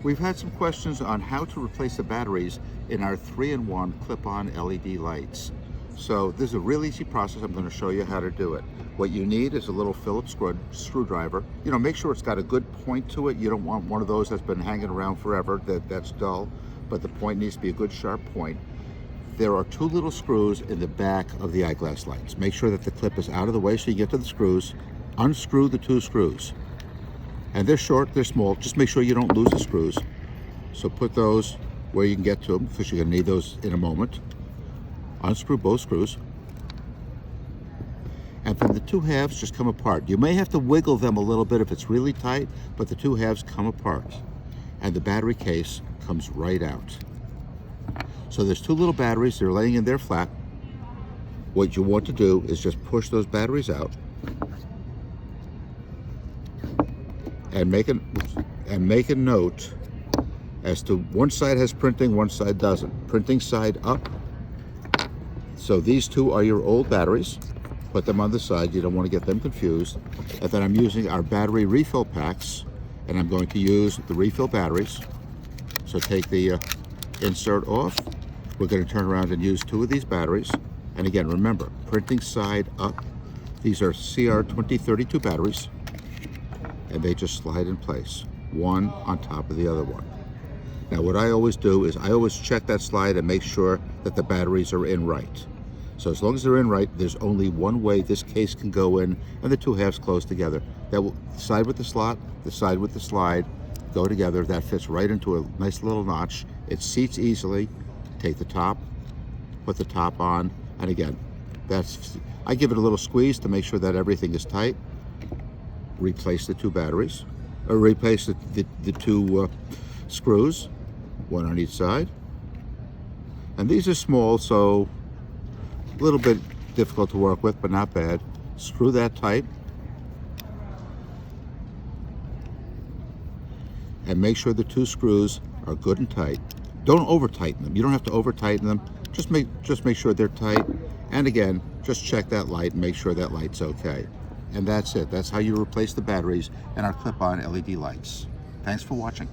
We've had some questions on how to replace the batteries in our 3-in-1 clip-on LED lights. So this is a real easy process. I'm going to show you how to do it. What you need is a little Phillips screwdriver. You know, make sure it's got a good point to it. You don't want one of those that's been hanging around forever, that's dull, but the point needs to be a good sharp point. There are 2 little screws in the back of the eyeglass lights. Make sure that the clip is out of the way so you get to the screws. Unscrew the 2 screws. And they're short, they're small. Just make sure you don't lose the screws. So put those where you can get to them, because you're going to need those in a moment. Unscrew both screws. And then the 2 halves just come apart. You may have to wiggle them a little bit if it's really tight, but the 2 halves come apart. And the battery case comes right out. So there's 2 little batteries, they're laying in there flat. What you want to do is just push those batteries out and make a note as to one side has printing, one side doesn't. Printing side up. So these 2 are your old batteries. Put them on the side, you don't want to get them confused. And then I'm using our battery refill packs, and I'm going to use the refill batteries. So take the insert off. We're going to turn around and use 2 of these batteries. And again, remember, printing side up. These are CR2032 batteries, and they just slide in place, one on top of the other one. Now what I always do is I always check that slide and make sure that the batteries are in right. So as long as they're in right, there's only one way this case can go in, and the 2 halves close together. That will, the side with the slot, the side with the slide, go together. That fits right into a nice little notch. It seats easily. Take the top, put the top on, and again, I give it a little squeeze to make sure that everything is tight. Replace the 2 batteries, or replace the 2 screws, one on each side. And these are small, so a little bit difficult to work with, but not bad. Screw that tight. And make sure the 2 screws are good and tight. Don't over tighten them. You don't have to over tighten them. Just make sure they're tight. And again, just check that light and make sure that light's okay. And that's it. That's how you replace the batteries in our clip-on LED lights. Thanks for watching.